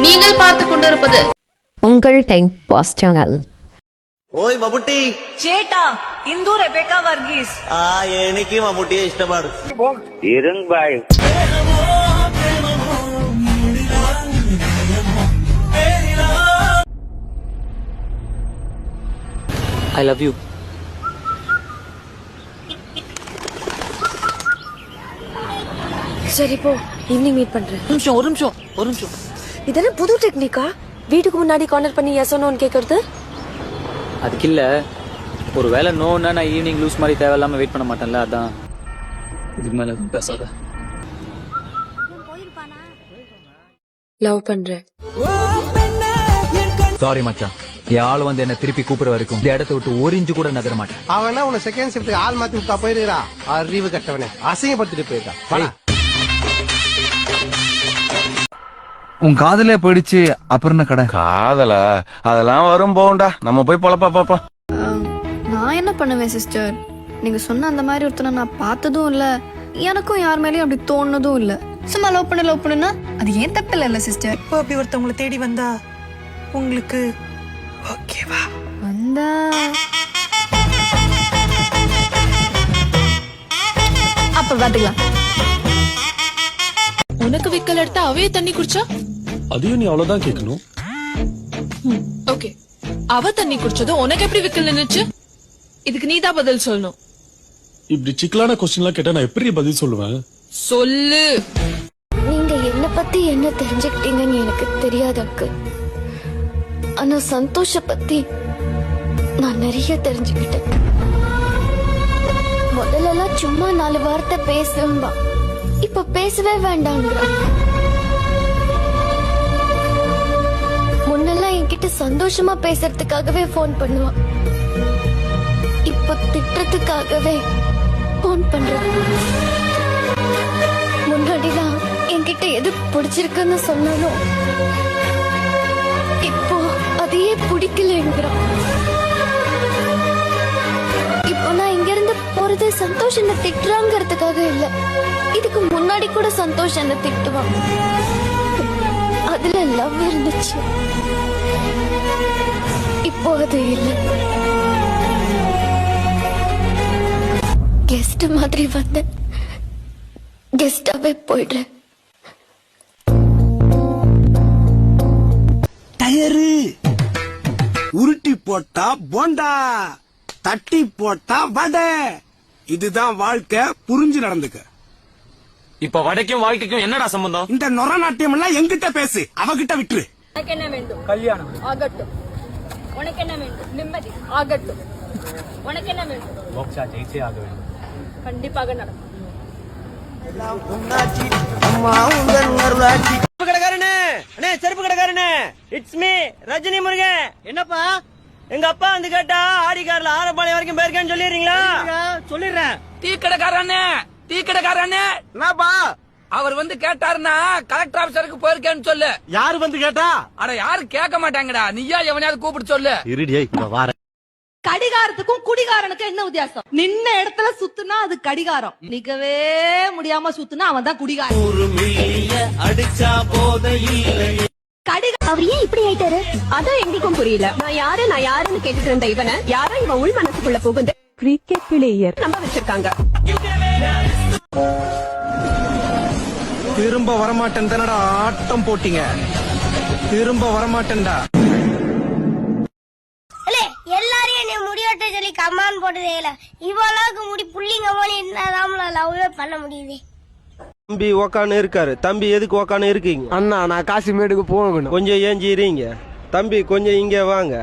நீங்கள் பார்த்துக் கொண்டிருப்பது உங்கள் டைம் பாஸ் சேனல். ഓയ് മമ്മൂട്ടി ചേട്ടാ ഇന്ദു റെബേക്ക വർഗീസ് എനിക്ക് മമ്മൂട്ടിയെ ഇഷ്ടമാണ്. I love you. சரி போ, ஈவினிங் மீட் பண்றேன். ஒரு நிமிஷம். இதென்ன புது டெக்னிக்கா? வீட்டுக்கு முன்னாடி கார்னர் பண்ணி எஸ் நோன்னு கேக்குறது? அதுக்கு இல்ல, ஒரு வேளை நோன்னா நான் ஈவினிங் லூஸ் மாதிரி தேவையில்லாம வெயிட் பண்ண மாட்டேன்ல, அதான். இதுக்கு மேல எதுவும் பேசாத. லவ் பண்றேன். சாரி மச்சான், என் ஆள் வந்து என்ன திருப்பி கூப்பிடுற வரைக்கும் இந்த இடத்த விட்டு ஒரு இன்ச்சு கூட நகர மாட்டேன். அவனா உன்னை செகண்ட் ஷிஃப்ட்டுக்கு ஆள் மாத்தி விட்டா போயிருக்கா? அறிவு கட்டவனே, அசிங்கப்படுத்திட்டு போயிருக்கான். உன் காதலே போயிடுச்சு, அப்புறம் கடை காதலா? அதெல்லாம் வரும், போண்டா, நம்ம போய் பொழப்பா பாப்போம். நான் என்ன பண்ணுவேன் சிஸ்டர்? நீங்க சொன்ன அந்த மாதிரி ஒருத்தனை நான் பார்த்ததும் இல்ல, எனக்கும் யார் மேலயும் அப்படி தோணுனதும் இல்ல. சும்மா லவ் பண்ணுனா அது ஏன் தப்பு இல்ல சிஸ்டர். இப்போ அப்படி ஒருத்தவங்களை தேடி வந்தா உங்களுக்கு ஓகேவா? வந்தா அப்ப பாத்துக்கலாம். உனக்கு விக்கல் எடுத்தா அவே தண்ணி குடிச்சா அதையும் நீ அவ்வளவுதான் கேட்கணும். ஓகே, அவ தண்ணி குடிச்சது உனக்கு எப்படி விக்கல் நின்னுச்சு? இதுக்கு நீதான் பதில் சொல்லணும். இப்படி சிக்கலான கொஸ்டின்லாம் கேட்டா நான் எப்படி பதில் சொல்லுவேன்? சொல்லு. நீங்க என்ன பத்தி என்ன தெரிஞ்சுக்கிட்டீங்கன்னு எனக்கு தெரியாது அக்கு. ஆனா சந்தோஷ பத்தி நான் நிறைய தெரிஞ்சுக்கிட்டேன். முதல்ல சும்மா 4 வார்த்தை பேசுவா, இப்ப பேசவே வேண்டாங்கிற. முன்னெல்லாம் என்கிட்ட சந்தோஷமா பேசுறதுக்காகவே போன் பண்ணுவான், இப்ப திட்டத்துக்காகவே போன் பண்றான். முன்னாடிலாம் என்கிட்ட எது பிடிச்சிருக்குன்னு சொன்னாலும் இப்போ அதையே பிடிக்கலங்கிறான். இப்போ நான் இங்க இருந்து போறது சந்தோஷ் என்ன திட்டுறாங்கிறதுக்காக இல்ல, இதுக்கு முன்னாடி கூட சந்தோஷ் என்ன திட்டுவான், அதுல லவ் இருந்துச்சு. இப்போ அது இல்ல. கெஸ்ட் மாதிரி வந்த கெஸ்டாவே போயிடுறேன். டயரு உருட்டி போட்டா போண்டா, தட்டி போட்டா வடை. இதுதான் வாழ்க்கை, புரிஞ்சு நடந்துக்க. இப்ப வடைக்கும் வாழ்க்கைக்கும் என்னடா சம்பந்தம்? இந்த நொர நாட்டியம் எல்லாம் எங்கிட்ட பேசு, அவகிட்ட விட்டுரு. உனக்கு என்ன வேண்டும்? கல்யாணம் ஆகட்டும். உனக்கு என்ன வேண்டும்? நிம்மதி ஆகட்டும். உனக்கு என்ன வேண்டும்? மோக்ஷா ஜெயிச்சே ஆக வேண்டும். கண்டிப்பாக நடக்கும். செருப்பு கடைக்காரனே, இட்ஸ் மீ ரஜினி முருகன். என்னப்பா, எங்க அப்பா வந்து கேட்டா ஆடி கார்ல ஆரப்பாளையம் வரைக்கும் போயிருக்கேன்னு சொல்லிடுறீங்களா? சொல்லிடுறேன். டீ கடைக்காரனே என்னப்பா, அவர் வந்து கேட்டாருன்னா கலெக்டர் ஆபீசருக்கு போயிருக்கேன்னு சொல்லு. யாரு வந்து கேட்டா? அட யாரும் கேட்க மாட்டாங்கடா, நீயா எவனையாவது கூப்பிட்டு சொல்லு. இருடியே, இங்க வார. கடிகாரத்துக்கும் குடிகாரனுக்கும் என்ன வித்தியாசம்? நின்ன இடத்துல சுத்துனா அது கடிகாரம், நிக்கவே முடியாம சுத்துனா அவன் தான் குடிகாரன். அடிச்சா போதையில்லை. அவர் ஏன் இப்படி ஆயிட்டாரு? அதான் எங்களுக்கும் புரியல. நான் யாருன்னு கேட்டுட்டு இருந்த இவனை யாரோ இவன் உள் மனசுக்குள்ள புகுந்து கிரிக்கெட் பிளேயர் நம்ப வச்சிருக்காங்க. திரும்ப வரமாட்டேன் தானடா ஆட்டம் போட்டீங்க, திரும்ப வரமாட்டேன்டா. எல்லாரையும் என்ன முடிவெட்ட சொல்லி கமான் போட்டதே இல்ல. இவ்வளவுக்கு முடி புள்ளிங்க போல என்னதான் லவ்வே பண்ண முடியுது. தம்பி உக்கான்னு இருக்காரு. தம்பி எதுக்கு உக்கான்னு இருக்கீங்க? அண்ணா, நான் காசிமேடுக்கு போகணும். கொஞ்சம் ஏஞ்சிறீங்க. தம்பி கொஞ்சம் இங்க வாங்க.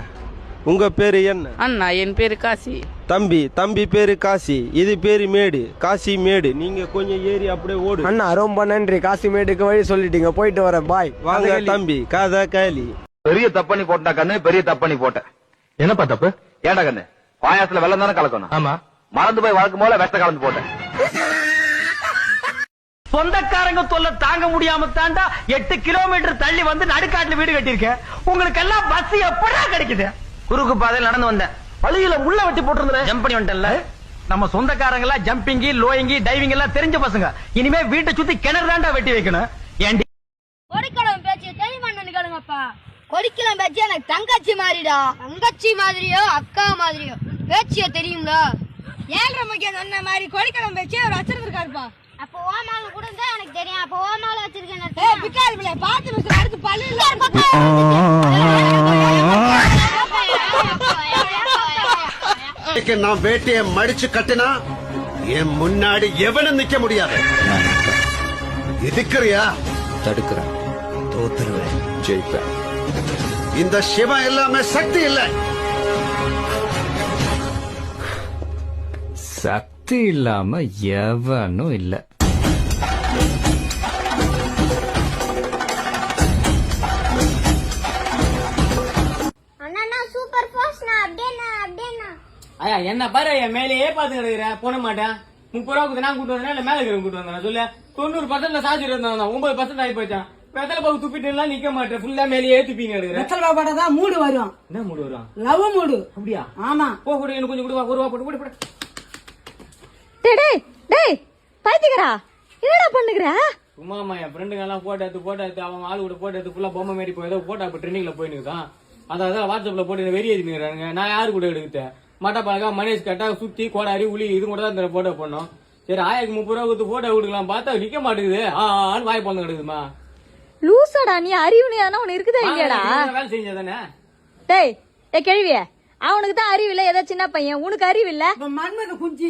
உங்க பேரு என்ன? அண்ணா, என் பேரு காசி. தம்பி பேரு காசி, இது பேரு மேடு, காசி மேடு. நீங்க கொஞ்சம் ஏறி அப்படியே ஓடு. அண்ணா ரொம்ப நன்றி, காசிமேடுக்கு வழி சொல்லிட்டீங்க, போயிட்டு வரேன், பாய். வாங்க தம்பி. காதா காலி. பெரிய தப்பண்ணி போட்டா கண்ணு, பெரிய தப்பண்ணி போட்டேன். என்னப்பா தப்பு? ஏண்டா கண்ணு, பாயாசத்துல வெள்ளம் தானே கலக்கணும். ஆமா, மறந்து போய் வழக்கம் போல வெட்ட கலந்து போட்டேன். சொந்தக்காரங்க தொல்லை தாங்க முடியாம தாண்டா 8 கிலோமீட்டர் தள்ளி வந்து நடுக்காட்டுல வீடு கட்டியிருக்கேன். உங்களுக்கு எல்லாம் பஸ் எப்படா கிடைக்குது? குறுக்கு பாதையில் நடந்து வந்தேன், வழியில உள்ள வெட்டி போட்டிருந்தேன், ஜம்ப் பண்ணி வந்துட்டேன்ல. நம்ம சொந்தக்காரங்க எல்லாம் ஜம்பிங்கி, லோயிங்கி, டைவிங் எல்லாம் தெரிஞ்ச பசங்க. இனிமே வீட்டை சுத்தி கிணறு தாண்டா வெட்டி வைக்கணும். ஏண்டி ஒரு கிழமை பேச்சு தெரியுமா? கொடிக்கலாம் பேச்சு எனக்கு தங்கச்சி மாதிரிடா. தங்கச்சி மாதிரியோ அக்கா மாதிரியோ பேச்சியா தெரியுங்களா? 7:30 மணிக்கு சொன்ன மாதிரி கொடிக்கலாம் பேச்சு ஒரு வச்சிருக்காருப்பா. அப்போ ஓமால கூட தான் எனக்கு தெரியும். அப்போ ஓமால வச்சிருக்கேன். ஏய் பிக்கால் பிள்ளை பாத்து நிமிஷம் அடுத்து பல்லு நான் வேட்டையை மடிச்சு கட்டினா என் முன்னாடி எவனும் நிக்க முடியாது. எதுக்குறியா? தடுக்கிறேன், தோத்துருவேன், ஜெயிப்பேன். இந்த சிவம் எல்லாமே சக்தி இல்ல. சக்தி இல்லாம எவனும் இல்ல. அண்ணா சூப்பர் ஃபாஸ்ட் நான் அப்படியே ஐயா என்ன பாரு என் மேலேயே பாத்து கிடக்குறேன். போன மாட்டேன். 30 ரூபா நான் கூட்டு வந்தேன் இல்ல மேல இருக்கிற கூட்டு வந்தேன். சொல்லு 90% சார்ஜ் இருந்தான். 9% ஆகி போச்சான். வெத்தலை பாக்கு துப்பிட்டு எல்லாம் நிக்க மாட்டேன். ஃபுல்லா மேலேயே துப்பிங்க எடுக்கிறேன். வெத்தலை பாப்பாட தான் மூடு வரும். என்ன மூடு வரும்? Love mood. அப்படியா? ஆமா. போ கூட எனக்கு கொஞ்சம் கொடுவா. 1 ரூபா போட்டு போடு. டேய் டேய் பைத்தியக்காரா என்னடா பண்ணுகிற? சும்மாமா என் ஃப்ரெண்டுங்க எல்லாம் போட்டோ எடுத்து அவங்க ஆளு கூட போட்டோ எடுத்து ஃபுல்லா பொம்மை மாரி போய் ஏதோ போட்டோ அப்ப ட்ரெண்டிங்ல போயினுக்குதான். அதான் வாட்ஸ்அப்ல போட்டு வெறி எழுதினுறாங்க. நான் யாரு கூட எடுத்தேன்? மட்டப்பாக்கா மனேஷ் கட்டா சுத்தி கோடாரி உளி இது கூட தான் இந்த போட்டோ பண்ணோம். சரி 1030 ரூபா கொடுத்து போட்டோ கொடுக்கலாம் பார்த்தா நிக்க மாட்டேங்குது. வாய் பழந்து கிடக்குதுமா. லூசாடா நீ, அறிவுனியானா உனக்கு இருக்குதா இல்லையாடா? வேலை செஞ்சதானே. டேய் டேய் கேள்வியே, அவனுக்கு தான் அறிவு இல்ல, ஏதோ சின்ன பையன், உனக்கு அறிவு இல்ல. மண்மக குஞ்சி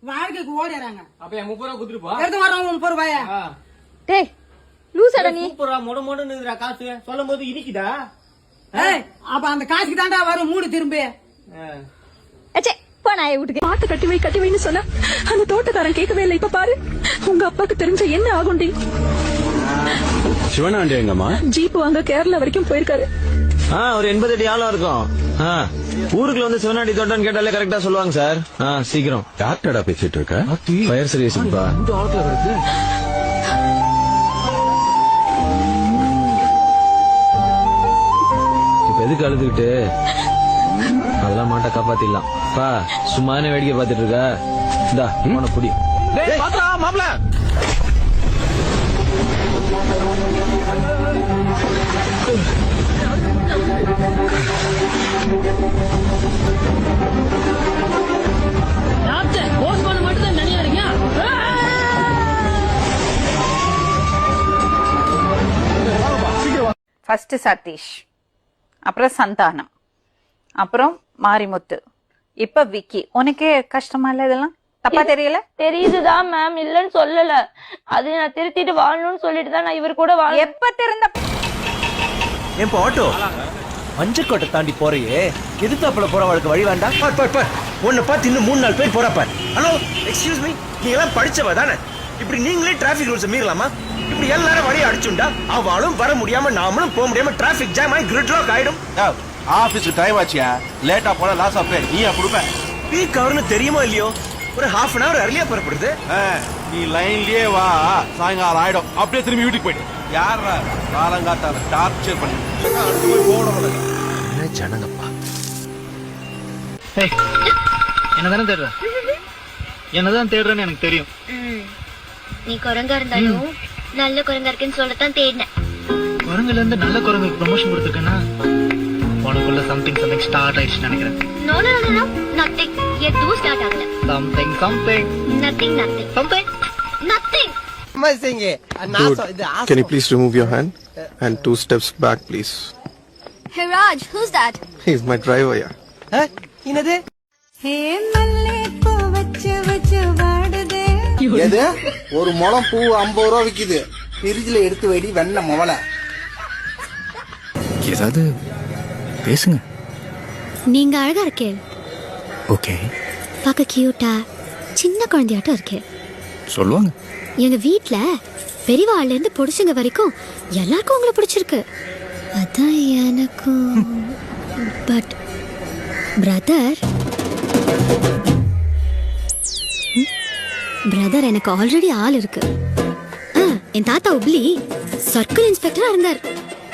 வாழ்க்கைக்கு ஓடிறாங்க. அப்ப என் 30 ரூபா கொடுத்துருப்பா. எடுத்து வரவங்க 30 ரூபாயா? டேய் லூசாடா நீ. 30 ரூபா மொடமொடன்னு காசு சொல்லும் போது இனிக்குதா? ஏய் அப்ப அந்த காசுக்கு தாண்டா வரும் மூடு திரும்பி. அச்சே போ நாயை வீட்டுக்கு. பார்த்து கட்டி வைன்னு சொன்னா அந்த தோட்டக்காரன் கேட்கவே இல்லை. இப்ப பாரு உங்க அப்பாக்கு தெரிஞ்ச என்ன ஆகுண்டி. சிவனாண்டி எங்கம்மா? ஜீப் வாங்க கேரளா வரைக்கும் போயிருக்காரு. ஒரு 80 அடி ஆழம் இருக்கும். ஊருக்குள்ள வந்து சிவனாண்டி தோட்டம் கேட்டாலே கரெக்டா சொல்லுவாங்க சார். சீக்கிரம். டாக்டரா பேசிட்டு இருக்க? ஃபயர் சர்வீஸ் இப்ப எதுக்கு அழுதுகிட்டு? அதெல்லாம் மாட்ட காப்பாத்திடலாம். பா சும்மானே வேடிக்கை பார்த்துட்டு இருக்க. இந்தா இவனை புடி. மாப்ள ஃபர்ஸ்ட் சதீஷ், அப்புறம் சந்தானம், அப்புறம் மாரிமுத்து, இப்ப விக்கி. உனக்கே கஷ்டமா இல்ல? இதெல்லாம் தப்பா தெரியல? தெரியுதுதான் மேம், இல்லன்னு சொல்லல. அது நான் திருத்திட்டு வாழணும்னு சொல்லிட்டு தான் நான் இவர் கூட எப்ப திறந்த என் ஆட்டோ மஞ்சக்கோட்டை தாண்டி போறையே எதிர்த்தாப்புல போறவளுக்கு வழி வேண்டாம். உன்னை பார்த்து இன்னும் 3-4 பேர் போறப்ப. ஹலோ எக்ஸ்கியூஸ் மீ, நீங்க எல்லாம் படிச்சவ தானே? இப்படி நீங்களே டிராபிக் ரூல்ஸ் மீறலாமா? இப்படி எல்லாரும் வழியை அடிச்சுண்டா அவளும் வர முடியாம நாமளும் போக முடியாம டிராபிக் ஜாம் ஆகி கிரிட் லாக் ஆயிடும். ஆபீஸ்க்கு டைம் ஆச்சியா? லேட்டா போனா லாஸ் ஆஃப் பே. நீயா கொடுப்ப? பீக் அவர்னு தெரியுமா இல்லையோ? ஒரு half an hour earlier புறப்படுது. நீ லைன்லயே வா, சாயங்காலம் ஆயிடும். அப்படியே திரும்பி வீட்டுக்கு போயிடு. யாரா காலங்காத்தால டார்ச்சர் பண்ணி ஜனங்கப்பா. என்னதானே தேடுற? என்னதான் தேடுறேன்னு எனக்கு தெரியும். நீ குரங்கா இருந்தாலும் நல்ல குரங்கா இருக்குன்னு சொல்லத்தான் தேடினேன். குரங்குல இருந்து நல்ல குரங்குக்கு ப்ரமோஷன் கொடுத்துருக்கேன்னா உனக்குள்ள சம்திங் ஸ்டார்ட் ஆயிடுச்சு நினைக்கிறேன். No no no no nothing. எதுவும் ஸ்டார்ட் ஆகல. Something nothing nothing something nothing. Can you please remove your hand and 2 steps back, please? Hey Raj, who's that? He's my driver, yeah. என்னது? எது? ஒரு முளம் பூ 50 ரூபா விக்குது. ஃப்ரிட்ஜ்ல எடுத்து வைடி வெண்ண மொவல. ஏதாவது பேசுங்க. நீங்க அழகா இருக்கே. ஓகே. பார்க்க கியூட்டா சின்ன குழந்தையாட்டம் இருக்கே. சொல்லுவாங்க. எங்க வீட்ல பெரியவாள்ல இருந்து பொடிச்சுங்க வரைக்கும் எல்லாருக்கும் உங்களை பிடிச்சிருக்கு. அதான் எனக்கும். பட் பிரதர் எனக்கு ஆல்ரெடி ஆள் இருக்கு. என் தாத்தா உப்ளி சர்க்கிள் இன்ஸ்பெக்டரா இருந்தார்.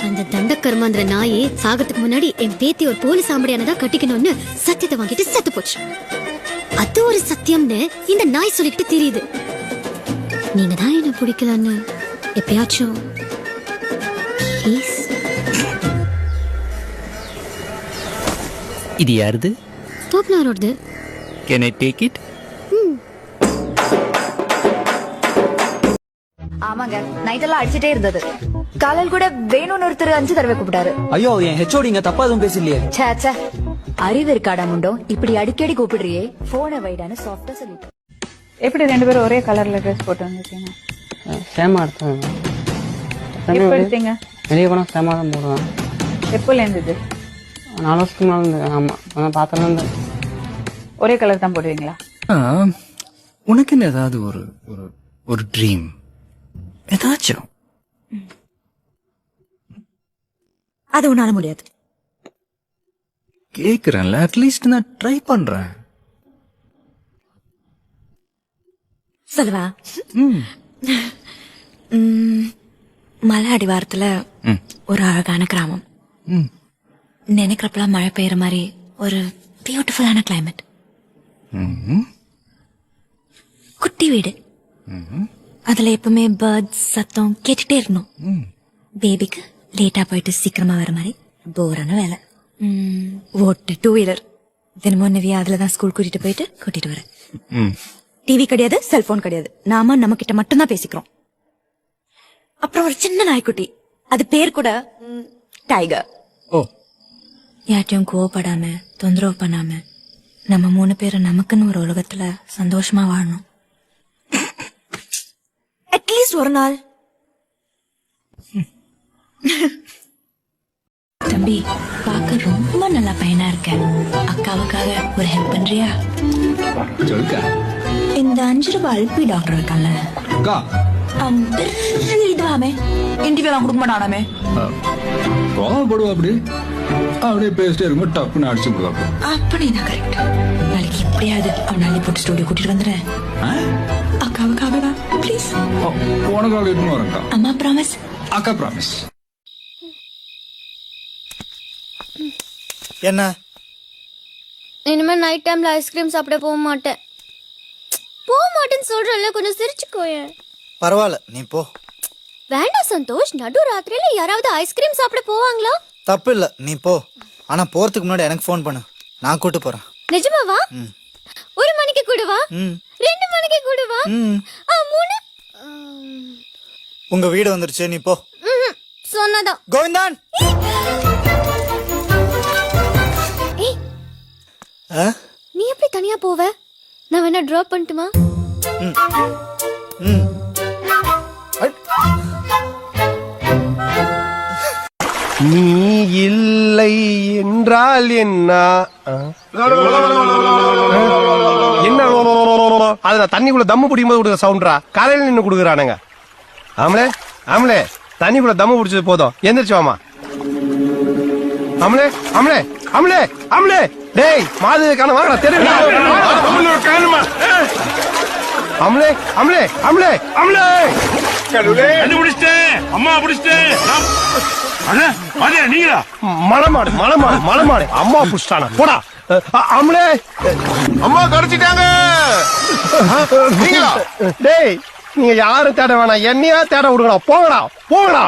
அந்த தண்டக்கர்மாந்திர நாயே சாகத்துக்கு முன்னாடி என் பேத்தி ஒரு போலீஸ் ஆம்படியானதான் கட்டிக்கணும்னு சத்தியத்தை வாங்கிட்டு செத்து போச்சு. அது ஒரு சத்தியம்னு இந்த நாய் சொல்லிட்டு தெரியுது. நீங்க தான் என்ன பிடிக்கலன்னு எப்பயாச்சும் ப்ளீஸ் இது யாருது? தோப்னாரோடது. Can I take it? ஆமாங்க, நைட் எல்லாம் அடிச்சிட்டே இருந்தது. காலையில் கூட வேணும்னு ஒருத்தர் 5 தடவை கூப்பிட்டாரு. ஐயோ என் ஹெச்ஓடிங்க தப்பா எதுவும் பேசலையே. சேச்சே, அறிவு இருக்காடா முண்டோ, இப்படி அடிக்கடி கூப்பிடுறியே, போனை வைடான்னு சாஃப்டா சொல்லிட்டு. எப்படி 2 பேரும் ஒரே கலர்ல ட்ரெஸ் போட்டு வந்துருக்கீங்க? சேமா எடுத்தேன். எப்போ எடுத்தீங்க? வெளியே போனா சேமா தான் போடுவேன். எப்போல இருந்தது? 4 வருஷத்துக்கு மேல இருந்து. ஆமா, நான் பார்த்ததுல இருந்து ஒரே கலர் தான் போடுவீங்களா? உனக்கு என்ன ஏதாவது ஒரு ஒரு ஒரு ட்ரீம் ஏதாச்சும்? அது உன்னால முடியாது. கேக்குறேன்ல, அட்லீஸ்ட் நான் ட்ரை பண்றேன். சொல்லுவா. மலை அடிவாரத்துல ஒரு அழகான கிராமம். நினைக்கிறப்பெல்லாம் மழை பெய்யற மாதிரி ஒரு பியூட்டிஃபுல்லான கிளைமேட். குட்டி வீடு. அதுல எப்பவுமே பேர்ட்ஸ் சத்தம் கேட்டுட்டே இருக்கணும். பேபிக்கு லேட்டா போயிட்டு சீக்கிரமா வர மாதிரி போரான வேலை. ஓட்டு 2 வீலர். தினமும் நவியா அதுலதான் ஸ்கூல் கூட்டிட்டு வரேன். டிவி கிடையாது, செல்போன் கிடையாது. நாம நம்ம கிட்ட மட்டும்தான் பேசிக்கிறோம். அப்புறம் ஒரு சின்ன நாய்க்குட்டி, அது பேர் கூட டைகர். யார்ட்டையும் கோவப்படாம தொந்தரவு பண்ணாம நம்ம 3 பேரும் நமக்குன்னு ஒரு உலகத்துல சந்தோஷமா வாழணும். அட்லீஸ்ட் ஒரு நாள். தம்பி, பார்க்க ரொம்ப நல்ல பையனா இருக்க. அக்காவுக்காக ஒரு ஹெல்ப் பண்றியா? சொல்லுக்கா. இந்த 5 ரூபாய் அல்பி டாக்டர் இருக்கான்ல, இதுவாமே இன்டர்வியூ கொடுக்க மாட்டானாமே. கோவப்படுவா அப்படி அப்படியே பேசிட்டே இருக்கும், டப்புன்னு அடிச்சு விடுவாங்க. அப்படிதான் கரெக்ட். நாளைக்கு எப்படியாவது அவன் அள்ளி போட்டு ஸ்டுடியோ கூட்டிட்டு வந்துடுறேன். அக்காவுக்காக தான் ப்ளீஸ். உனக்காக இட்டுன்னு வரேன்க்கா. அம்மா ப்ராமிஸ். அக்கா ப்ராமிஸ். என்ன இனிமே நைட் டைம்ல ஐஸ்கிரீம் சாப்பிட போக மாட்டேன். சொல்றல, கொஞ்சம் சிரிச்சுக்கோயே. பரவாயில்ல, நீ போ. வேண்டாம் சந்தோஷ், நடு ராத்திரியில யாராவது ஐஸ்கிரீம் சாப்பிட போவாங்களா? தப்பு இல்ல, நீ போ. ஆனா போறதுக்கு முன்னாடி எனக்கு ஃபோன் பண்ணு, நான் கூட்டு போறேன். நிஜமாவா? 1 மணிக்கு கூடவா? 2 மணிக்கு கூடவா? 3. உங்க வீடு வந்துருச்சு, நீ போ. சொன்னதா கோவிந்தான். நீ எப்படி தனியா போவ? நான் வேணா டிராப் பண்ணட்டுமா? நீ இல்லை என்றால் என்ன? என்ன அதுல தண்ணிக்குள்ள தம்மு பிடிக்கும் போது கொடுக்குற சவுண்டா? காலையில நின்று கொடுக்குறானுங்க. ஆமலே ஆமலே, தண்ணிக்குள்ள தம்மு பிடிச்சது போதும், எந்திரிச்சு வாமா. ஆமலே ஆமலே ஆமலே ஆமலே, டேய் மாது காண வாங்கடா, தெரியுமா? அம்லே அம்லே அம்லே அம்லே கண்டுபிடிச்சிட்டேன், அம்மா பிடிச்சிட்டேன். நீங்களா? மலமாடு மலமாடு மலமாடு, அம்மா புடிச்சிட்டானா? போடா. அம்லே, அம்மா கடிச்சிட்டாங்க. டேய் நீங்க யாரும் தேட வேணாம், என்னையா தேட விடுங்கடா. போங்கடா போங்கடா.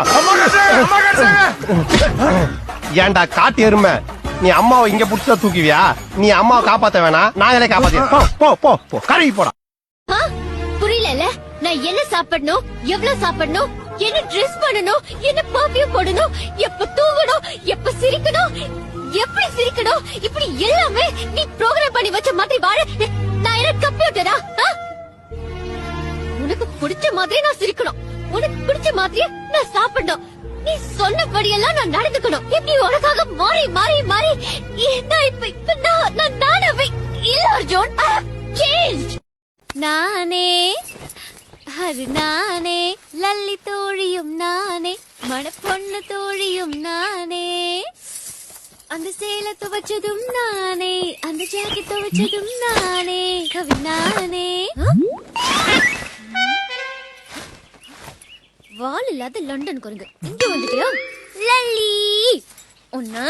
ஏன்டா காட்டு எருமை, நீ அம்மாவை இங்க புடிச்சா தூக்குவியா? நீ அம்மாவை காப்பாத்த வேணாம், நாங்களே காப்பாத்த. போ போ போ, கருகி போடா. புரியல. நான் என்ன சாப்பிடணும், எவ்வளவு சாப்பிடணும், என்ன ட்ரெஸ் பண்ணணும், என்ன பர்ஃபியூம் போடணும், எப்ப தூங்கணும், எப்ப சிரிக்கணும், எப்படி சிரிக்கணும், இப்படி எல்லாமே நீ ப்ரோகிராம் பண்ணி வச்ச மாதிரி வாழ நான் என்ன கம்ப்யூட்டரா? உனக்கு பிடிச்ச மாதிரி நான் சிரிக்கணும், உனக்கு பிடிச்ச மாதிரியே நான் சாப்பிடணும், நீ சொன்னபடியெல்லாம் நான் நடந்துக்கணும். இப்படி உனக்காக மாறி மாறி மாறி இப்ப நான் நானவே இல்ல அர்ஜுன். நானே அது நானே, லல்லி தோழியும் நானே, மணப்பொண்ணு தோழியும் நானே, அந்த சேலை துவைச்சதும் நானே, அந்த ஜாக்கெட் துவைச்சதும் நானே, கவி நானே. வால் இல்லாத லண்டன் குரங்கு இங்க வந்துட்டியா? லல்லி ஒன்னா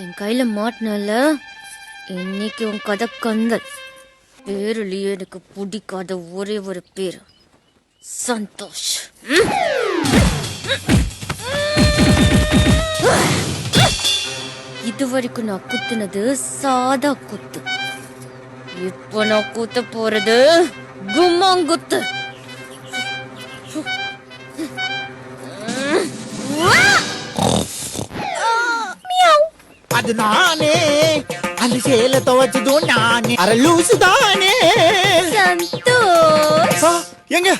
என் கையில மாட்டினல, இன்னைக்கு உன் கதை கந்தல். பேருலயே எனக்கு பிடிக்காத ஒரே ஒரு பேர் சந்தோஷ். இது வரைக்கும் நான் குத்துனது சாதா குத்து. இப்போ நான் குத்த போறது கும்மாங்குத்து. அது நானே அந்த சேல துவச்சதும் நானே அரை லூசு தானே சந்தோஷ் எங்க